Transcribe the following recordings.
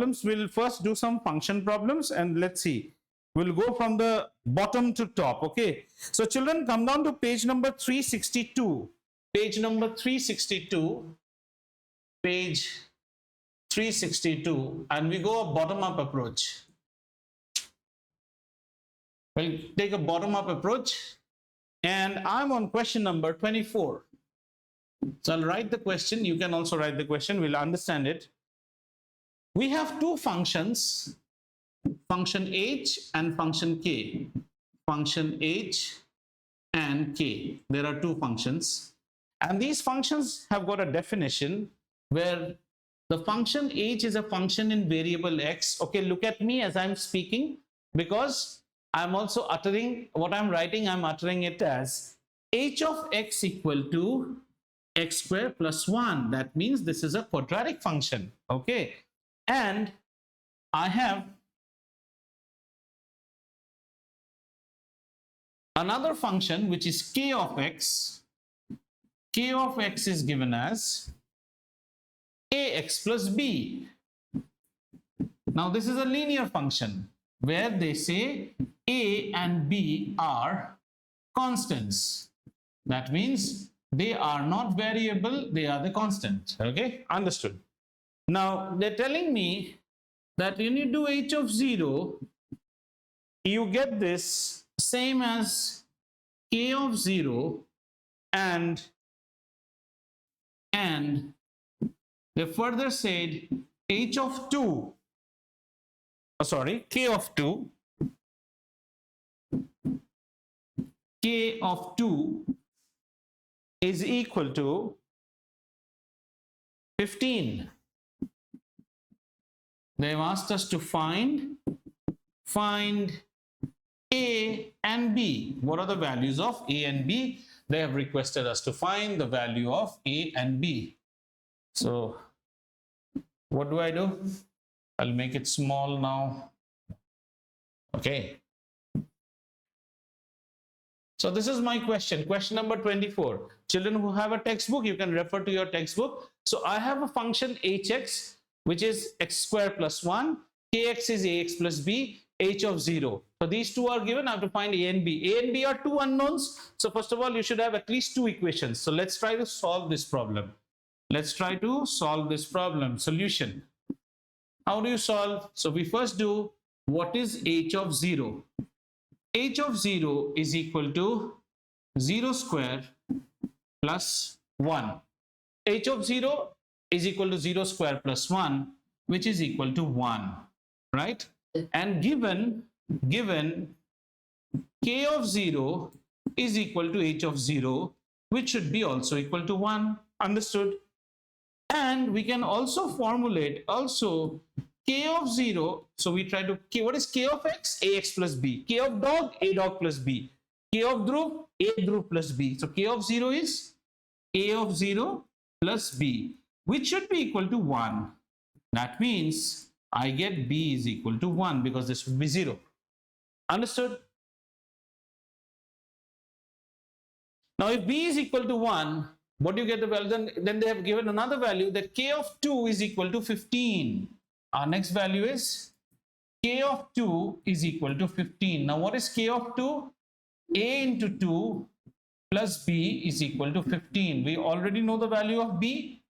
problems. We'll first do some function problems and let's see. We'll go from the bottom to top, okay? So children, come down to page number 362. Page number 362. Page 362, and we go a bottom-up approach. We'll take a bottom-up approach, and I'm on question number 24. So I'll write the question. You can also write the question. We'll understand it. We have two functions, function h and function k. Function h and k. There are two functions, and these functions have got a definition where the function h is a function in variable x. Okay, look at me as I'm speaking, because I'm also uttering what I'm writing. I'm uttering it as h of x equal to x square plus 1. That means this is a quadratic function. Okay, and I have another function which is k of x. K of x is given as ax plus b. Now this is a linear function where they say a and b are constants. That means they are not variable, they are the constant. Okay, understood. Now they're telling me that when you do h of 0, you get this same as k of 0 and they further said h of 2, k of 2, k of 2 is equal to 15. They've asked us to find a and b. What are the values of a and b? They have requested us to find the value of a and b. So what do? I'll make it small now. Okay. So this is my question number 24. Children who have a textbook, you can refer to your textbook. So I have a function hx, which is x square plus 1, kx is ax plus b, h of 0. So these two are given. I have to find a and b. A and b are two unknowns. So first of all, you should have at least two equations. So let's try to solve this problem. Solution. How do you solve? So we first do, what is h of 0? H of 0 is equal to 0 square plus 1. H of 0 is equal to 0 square plus 1, which is equal to 1, right? And given k of 0 is equal to h of 0, which should be also equal to 1. Understood? And we can also formulate k of 0. So we try to, what is k of x? Ax plus b. K of dog? A dog plus b. K of dhruv? A dhruv plus b. So k of 0 is a of 0 plus b, which should be equal to 1. That means I get b is equal to 1 because this would be 0. Understood? Now if b is equal to 1, what do you get the value? Then they have given another value, that k of 2 is equal to 15. Our next value is k of 2 is equal to 15. Now what is k of 2? A into 2 plus b is equal to 15. We already know the value of b.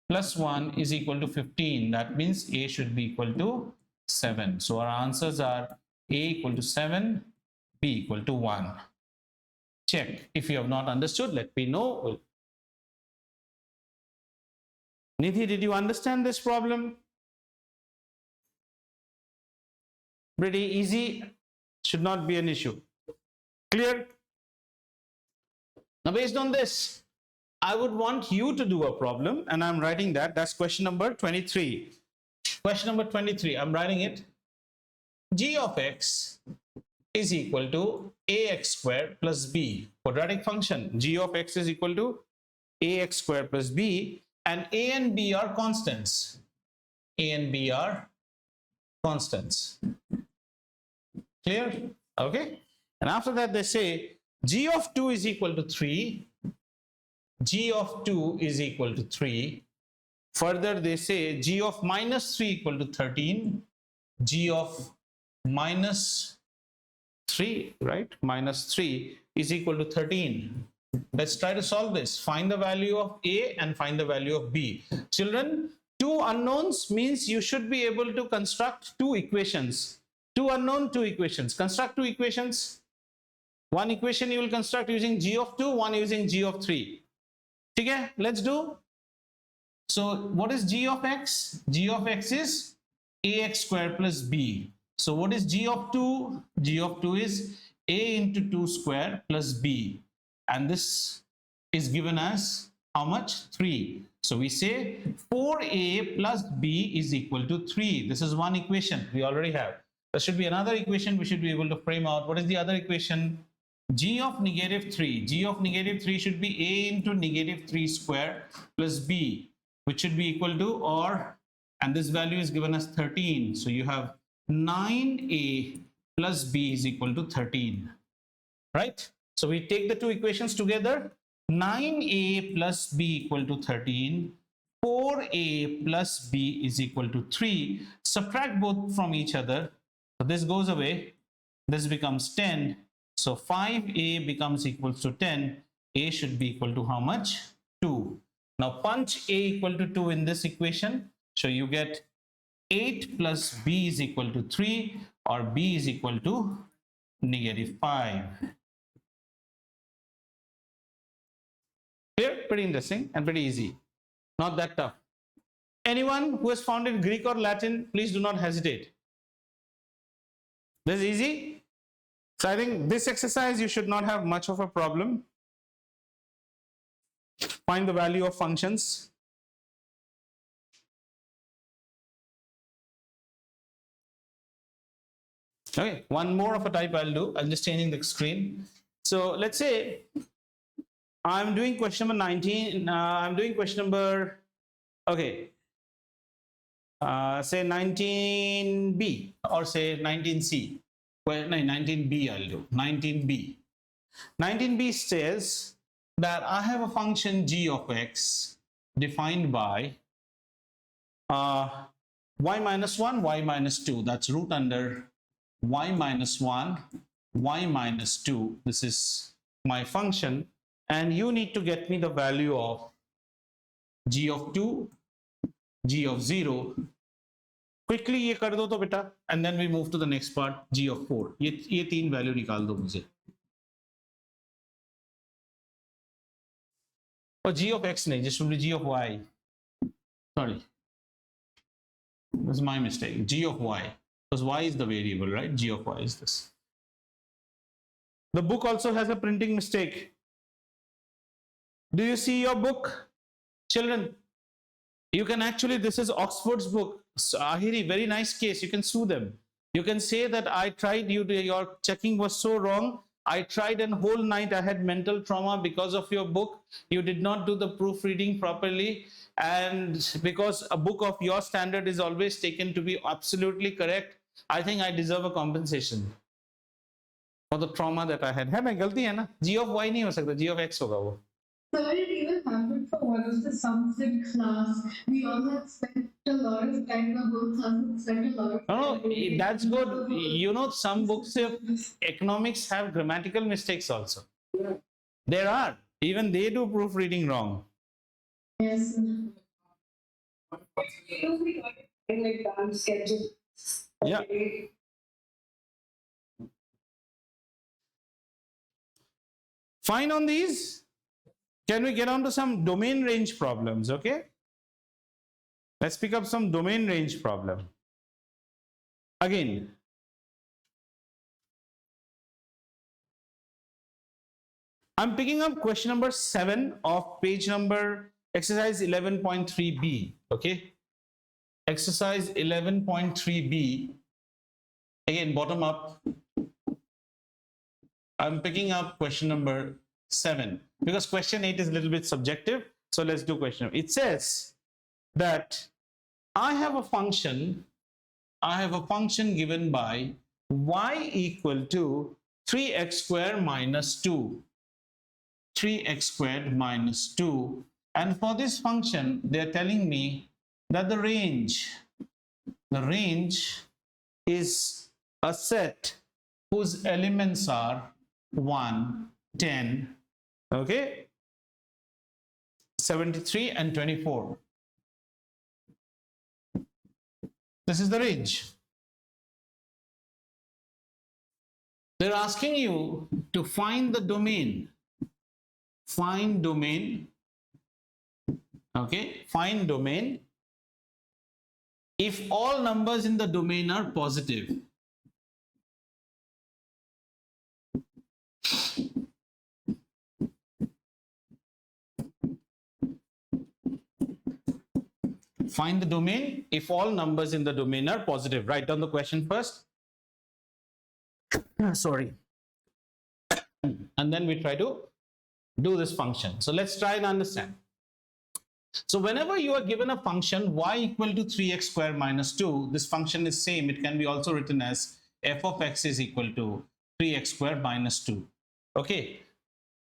Plus 1 is equal to 15. That means a should be equal to 7. So our answers are a equal to 7, b equal to 1. Check. If you have not understood, let me know. Nidhi, did you understand this problem? Pretty easy. Should not be an issue. Clear? Now, based on this, I would want you to do a problem, and I'm writing that. That's question number 23. Question number 23, I'm writing it. G of x is equal to ax square plus b. Quadratic function. G of x is equal to ax square plus b, and a and b are constants. A and b are constants. Clear? Okay. And after that they say g of 2 is equal to 3. G of 2 is equal to 3. Further, they say g of minus 3 equal to 13, g of minus 3, right? Minus 3 is equal to 13. Let's try to solve this. Find the value of A and find the value of B. Children, two unknowns means you should be able to construct two equations. Two unknown, two equations. Construct two equations. One equation you will construct using g of 2, one using g of 3. Okay, let's do. So what is g of x? G of x is ax square plus b. So what is g of 2? G of 2 is a into 2 square plus b. And this is given as how much? 3. So we say 4a plus b is equal to 3. This is one equation we already have. There should be another equation we should be able to frame out. What is the other equation? G of negative 3. G of negative 3 should be a into negative 3 square plus b, which should be equal to, or, and this value is given as 13. So you have 9a plus b is equal to 13, right? So we take the two equations together. 9a plus b equal to 13. 4a plus b is equal to 3. Subtract both from each other. So this goes away. This becomes 10. So 5a becomes equal to 10. A should be equal to how much? 2. Now punch a equal to 2 in this equation. So you get 8 plus b is equal to 3, or b is equal to negative 5. Clear? Pretty interesting and pretty easy. Not that tough. Anyone who has found it Greek or Latin, please do not hesitate. This is easy. So I think this exercise you should not have much of a problem. Find the value of functions. Okay, one more of a type I'll do. I'm just changing the screen. So let's say I'm doing question number 19. I'm doing question number, okay, say 19B or say 19C. Well, no, 19B I'll do. 19B. 19B says that I have a function g of x defined by y minus 1, y minus 2. That's root under y minus 1, y minus 2. This is my function. And you need to get me the value of g of 2, g of 0. Quickly ये कर दो तो बेटा, and then we move to the next part, g of 4. ये तीन value निकाल दो मुझे. और g of x नहीं, this should be g of y. Sorry, this is my mistake. G of y, because y is the variable, right? G of y is this. The book also has a printing mistake. Do you see your book, children? You can actually, this is Oxford's book. So, Ahiri, very nice case. You can sue them. You can say that I tried, your checking was so wrong. I tried and whole night I had mental trauma because of your book. You did not do the proofreading properly. And because a book of your standard is always taken to be absolutely correct, I think I deserve a compensation for the trauma that I had. है मैं गलती है ना? G of y नहीं हो सकता, G of x होगा वो. So it even happened for one of the subject class. We all had spent a lot of time, the whole class had spent a lot of time. No, that's good. You know, some books of economics have grammatical mistakes also. Yeah. There are. Even they do proofreading wrong. Yes. Like time schedule. Yeah. Fine on these. Can we get on to some domain range problems? Okay. Let's pick up some domain range problem. Again, I'm picking up question number 7 of page number exercise 11.3b. Okay. Exercise 11.3b. Again, bottom up. I'm picking up question number 7 because question 8 is a little bit subjective. So let's do question. It says that I have a function given by y equal to 3x squared minus 2. 3x squared minus 2 And for this function, they're telling me that the range is a set whose elements are 1, 10, okay, 73 and 24. This is the range. They're asking you to find the domain. Find domain. Okay, find domain if all numbers in the domain are positive. Find the domain if all numbers in the domain are positive. Write down the question first. Sorry. And then we try to do this function. So let's try and understand. So whenever you are given a function y equal to 3x square minus 2, this function is same. It can be also written as f of x is equal to 3x square minus 2. Okay.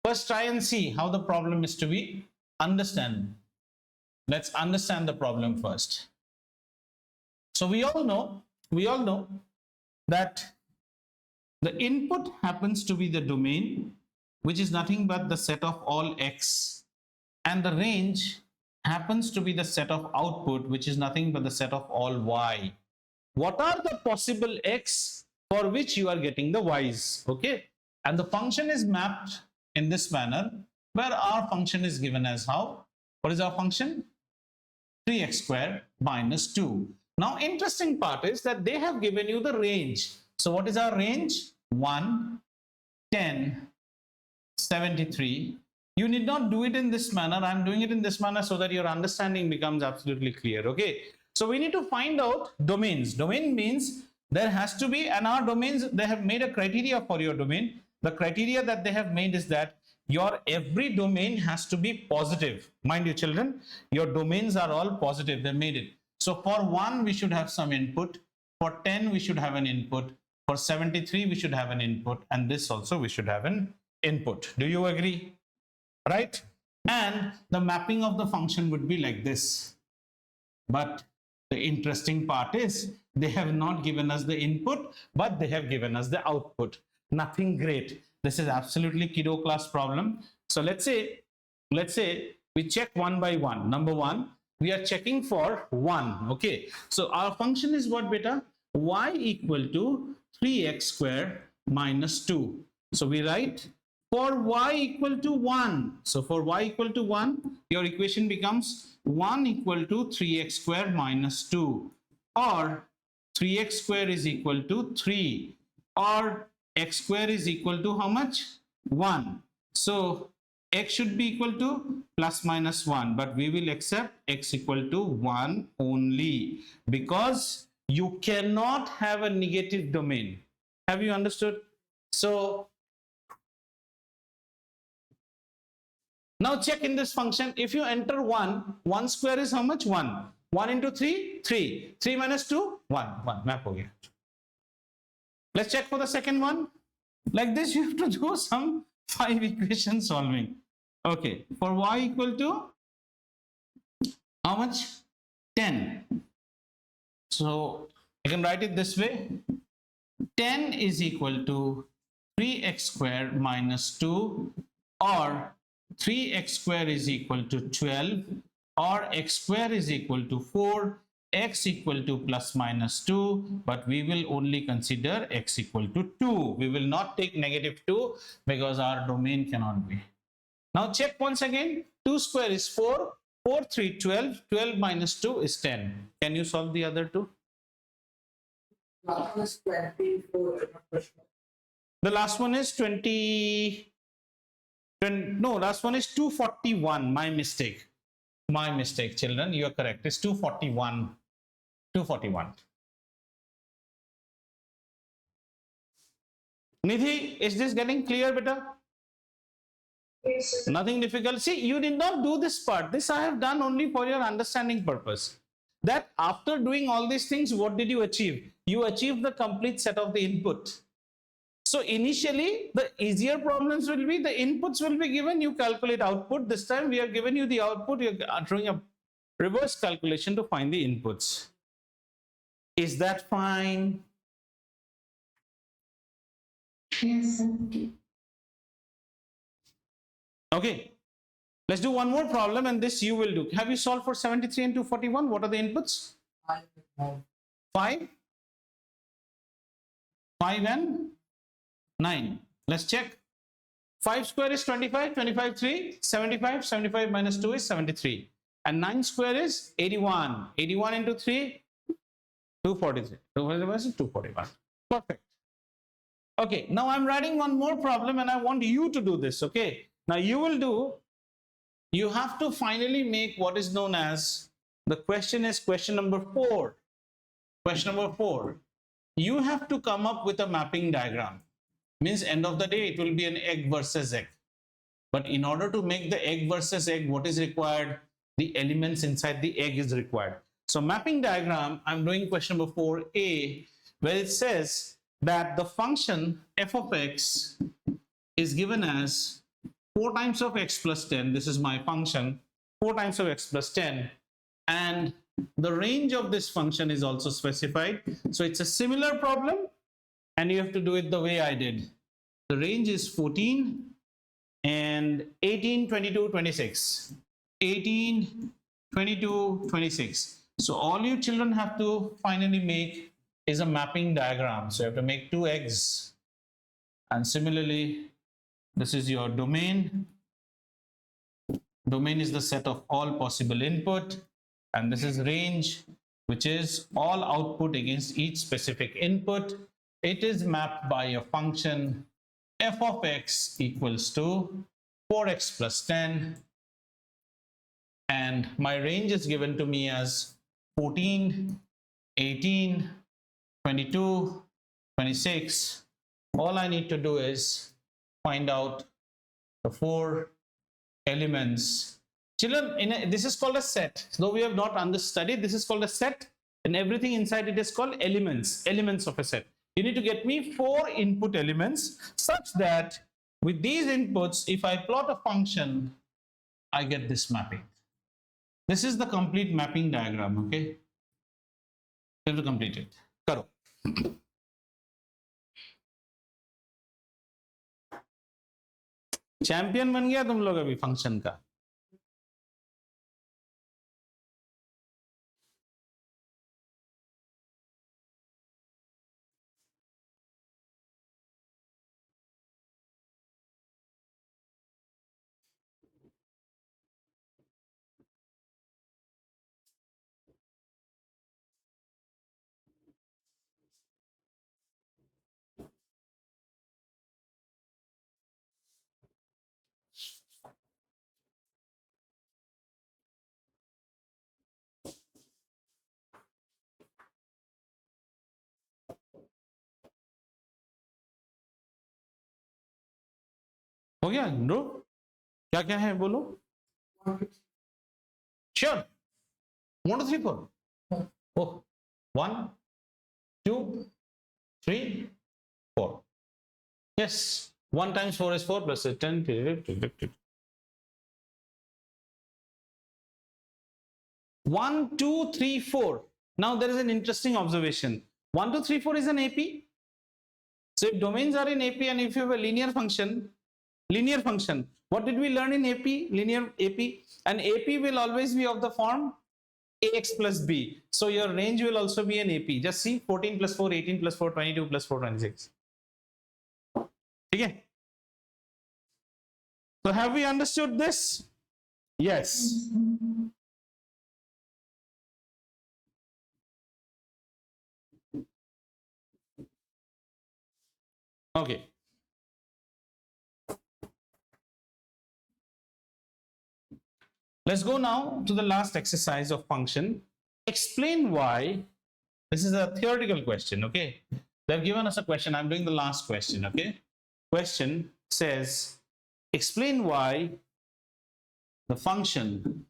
First try and see how the problem is to be understood. Let's understand the problem first. So we all know that the input happens to be the domain, which is nothing but the set of all x, and the range happens to be the set of output, which is nothing but the set of all y. What are the possible x for which you are getting the y's? Okay, and the function is mapped in this manner, where our function is given as how? What is our function? 3x square minus 2. Now, interesting part is that they have given you the range. So what is our range? 1, 10, 73. You need not do it in this manner. I'm doing it in this manner so that your understanding becomes absolutely clear. Okay. So we need to find out domains. Domain means there has to be, and our domains, they have made a criteria for your domain. The criteria that they have made is that your every domain has to be positive. Mind you, children, your domains are all positive. They made it. So for 1, we should have some input. For 10, we should have an input. For 73, we should have an input. And this also, we should have an input. Do you agree? Right? And the mapping of the function would be like this. But the interesting part is they have not given us the input, but they have given us the output. Nothing great. This is absolutely kiddo class problem. So let's say we check one by one. Number one, we are checking for 1. Okay. So our function is what, beta? Y equal to 3x square minus 2. So we write for y equal to 1. So for y equal to 1, your equation becomes 1 equal to 3x square minus 2, or 3x square is equal to 3, or x square is equal to how much? 1. So x should be equal to plus minus 1, but we will accept x equal to 1 only, because you cannot have a negative domain. Have you understood? So now check in this function. If you enter 1, 1 square is how much? 1. 1 into 3, 3. 3 minus 2, 1. 1. Map ho gaya. Let's check for the second one. Like this, you have to do some 5 equation solving. Okay. For y equal to how much? 10. So I can write it this way. 10 is equal to 3x square minus 2, or 3x square is equal to 12, or x square is equal to 4, x equal to plus minus 2, but we will only consider x equal to 2. We will not take negative 2 because our domain cannot be. Now check once again. 2 square is 4, 4, 3, 12, 12 minus 2 is 10. Can you solve the other two? Last one is 24. The last one is 20. No, last one is 241. My mistake. My mistake, children. You are correct. It's 241. 241. Nidhi, is this getting clear, beta? Yes. Nothing difficult. See, you did not do this part. This I have done only for your understanding purpose. That after doing all these things, what did you achieve? You achieved the complete set of the input. So initially, the easier problems will be the inputs will be given, you calculate output. This time we have given you the output, you're doing a reverse calculation to find the inputs. Is that fine? Yes, sir. Okay. Let's do one more problem, and this you will do. Have you solved for 73 and 241? What are the inputs? 5, 5 and 9. Let's check. 5 square is 25, 25 3, 75, 75 minus 2 is 73. And 9 square is 81. 81 into 3, 243. 241 is 241. Perfect. Okay, now I'm writing one more problem and I want you to do this, okay? Now you will do, you have to finally make what is known as, the question is question number 4. Question number 4. You have to come up with a mapping diagram. Means end of the day, it will be an egg versus egg. But in order to make the egg versus egg, what is required? The elements inside the egg is required. So mapping diagram, I'm doing question number 4a, where it says that the function f of x is given as 4 times of x plus 10. This is my function, 4 times of x plus 10. And the range of this function is also specified. So it's a similar problem, and you have to do it the way I did. The range is 14 and 18, 22, 26. 18, 22, 26. So all you children have to finally make is a mapping diagram. So you have to make 2 eggs. And similarly, this is your domain. Domain is the set of all possible input. And this is range, which is all output against each specific input. It is mapped by a function f of x equals to 4x plus 10. And my range is given to me as 14, 18, 22, 26. All I need to do is find out the 4 elements. Children, this is called a set. Though we have not understudied, this is called a set, and everything inside it is called elements, elements of a set. You need to get me 4 input elements such that with these inputs, if I plot a function, I get this mapping. This is the complete mapping diagram, okay? You have to complete it. Karo. Champion बन गया तुम लोग अभी function का. हो गया bro? क्या क्या है बोलो? Sure. 1 2 3 4. Oh, 1 2 3 4. Yes, 1 times 4 is 4 plus 10. 1 2 3 4. Now there is an interesting observation. 1 2 3 4 is an AP. So if domains are in AP and if you have a linear function, what did we learn in AP? Linear AP. And AP will always be of the form AX plus B. So your range will also be an AP. Just see 14 plus 4, 18 plus 4, 22 plus 4, 26. Okay. So have we understood this? Yes. Okay. Let's go now to the last exercise of function. Explain why. This is a theoretical question, okay? They've given us a question. I'm doing the last question, okay? Question says, explain why the function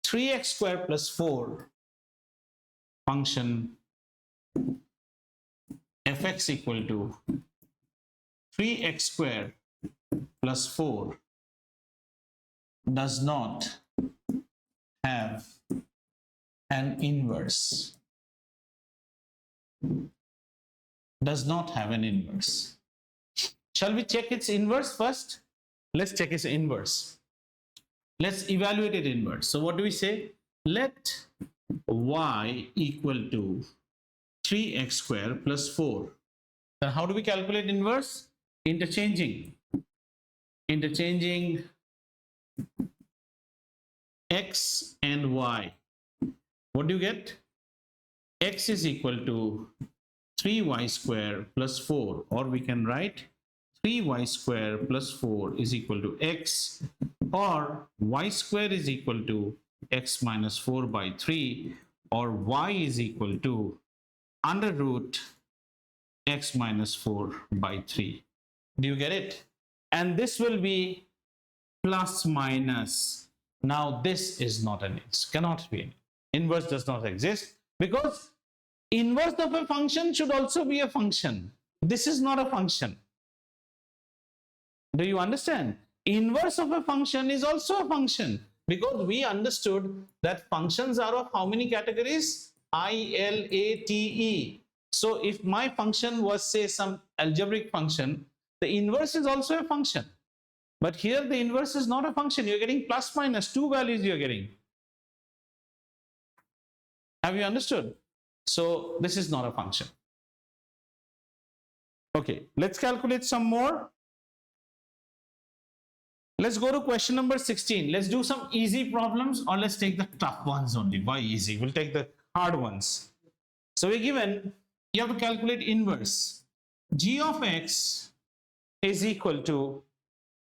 3x squared plus 4 function fx equal to 3x square plus 4 does not have an inverse. Does not have an inverse. Shall we check its inverse first? Let's check its inverse. Let's evaluate its inverse. So what do we say? Let y equal to 3x square plus 4. Then how do we calculate inverse? Interchanging x and y. What do you get? X is equal to 3y square plus 4, or we can write 3y square plus 4 is equal to x, or y square is equal to x minus 4 by 3, or y is equal to under root x minus 4 by 3. Do you get it? And this will be plus minus. Now this is not an inverse, cannot be an inverse, does not exist, because inverse of a function should also be a function. This is not a function. Do you understand? Inverse of a function is also a function, because we understood that functions are of how many categories? I, L, A, T, E. So if my function was, say, some algebraic function, the inverse is also a function. But here the inverse is not a function. You're getting plus minus, two values you're getting. Have you understood? So this is not a function. Okay, let's calculate some more. Let's go to question number 16. Let's do some easy problems, or let's take the tough ones only. Why easy? We'll take the hard ones. So we're given, you have to calculate inverse. G of x is equal to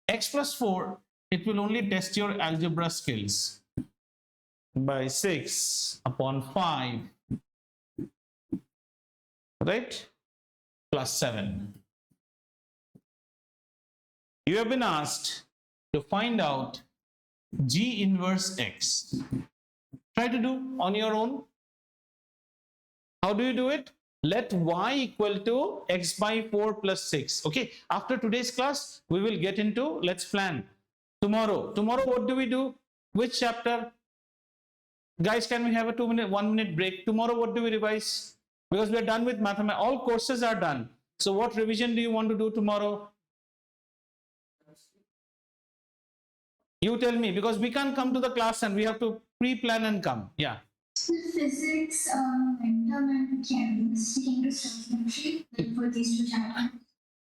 x plus 4. It will only test your algebra skills by 6 upon 5, right, plus 7. You have been asked to find out G inverse x. Try to do on your own. How do you do it? Let y equal to x by 4 plus 6. Okay, after today's class, we will get into, let's plan. Tomorrow, what do we do? Which chapter? Guys, can we have a 1 minute break? Tomorrow, what do we revise? Because we are done with mathematics. All courses are done. So what revision do you want to do tomorrow? You tell me, because we can't come to the class and we have to pre-plan and come. Yeah. Physics, momentum, and chemistry for these two chapters.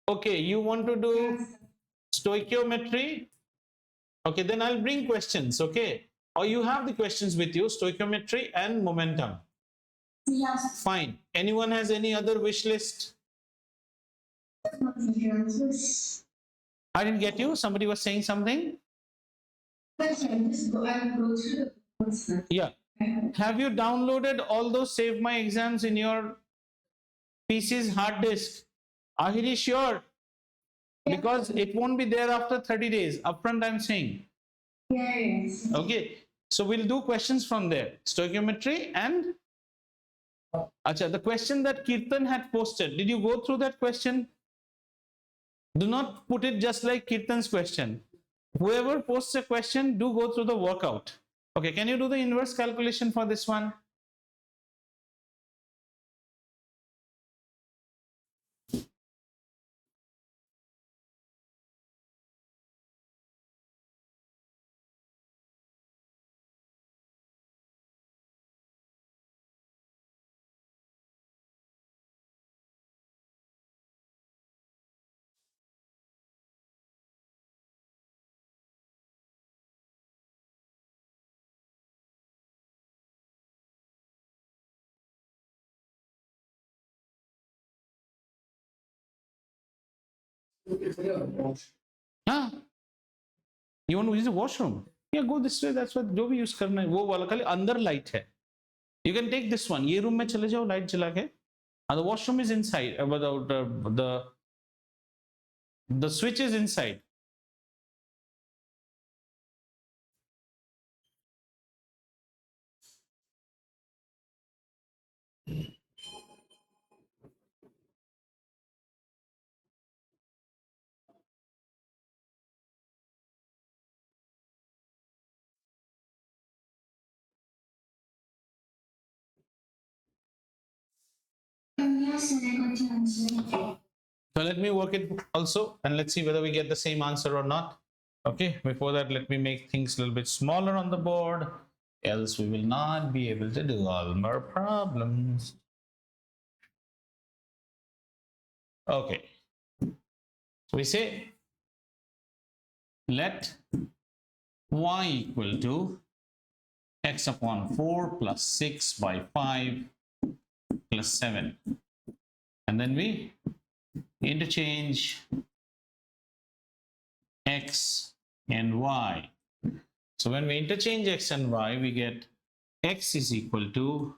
Okay, you want to do stoichiometry? Okay, then I'll bring questions, okay? Or you have the questions with you, stoichiometry and momentum. Yes. Fine. Anyone has any other wish list? I didn't get you. Somebody was saying something? Yeah. Have you downloaded all those Save My Exams in your PC's hard disk? Are you sure? Because it won't be there after 30 days. Upfront, I'm saying. Yes. Okay. So we'll do questions from there. Stoichiometry and Acha, the question that Kirtan had posted. Did you go through that question? Do not put it just like Kirtan's question. Whoever posts a question, do go through the workout. Okay, can you do the inverse calculation for this one? Huh? You want to use the washroom? Yeah, go this way. That's what जो भी use करना है वो वाला खाली अंदर light है. You can take this one. ये room में चले जाओ light जला के. And the washroom is inside. The switch is inside. Yes, sir, I got your answer. So let me work it also and let's see whether we get the same answer or not. Okay, before that, let me make things a little bit smaller on the board, else we will not be able to do all our problems. Okay, so we say let y equal to x upon 4 plus 6 by 5 plus 7. And then we interchange x and y. So when we interchange x and y, we get x is equal to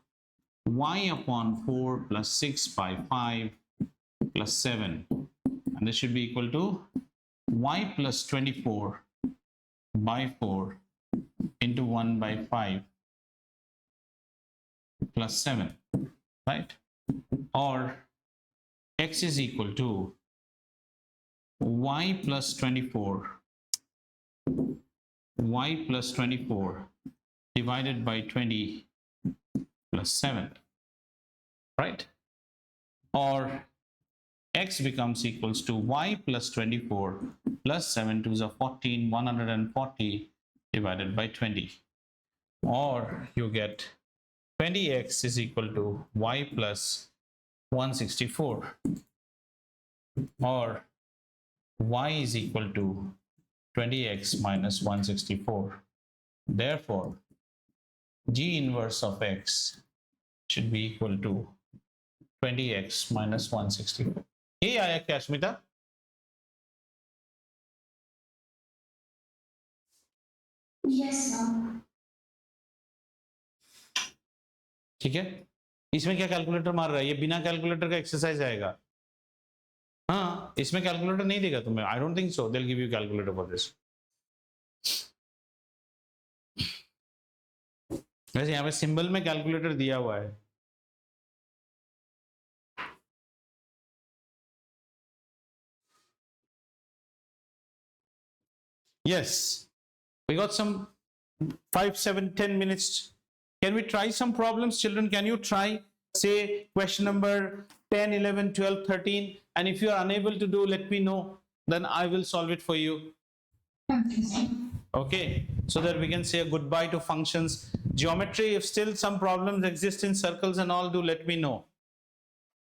y upon 4 plus 6 by 5 plus 7. And this should be equal to y plus 24 by 4 into 1 by 5 plus 7, right? Or x is equal to y plus 24 divided by 20 plus 7, right? Or x becomes equals to y plus 24 plus 7 to the 14, 140 divided by 20. Or you get 20x is equal to y plus 164. Or y is equal to 20x minus 164. Therefore, g inverse of x should be equal to 20x minus 164. ये आया क्या Smita? Yes, sir. ठीक है, इसमें क्या calculator मार रहा है? ये बिना कैलकुलेटर का एक्सरसाइज आएगा. हाँ, इसमें कैलकुलेटर नहीं देगा तुम्हें. I don't think so they will give you calculator for this. वैसे यहाँ पे सिंबल में कैलकुलेटर दिया हुआ है. Yes, we got some 5, 7, 10 minutes. Can we try some problems, children? Can you try, say, question number 10, 11, 12, 13? And if you are unable to do, let me know. Then I will solve it for you. Okay, sir. Okay, so that we can say a goodbye to functions. Geometry, if still some problems exist in circles and all, do let me know.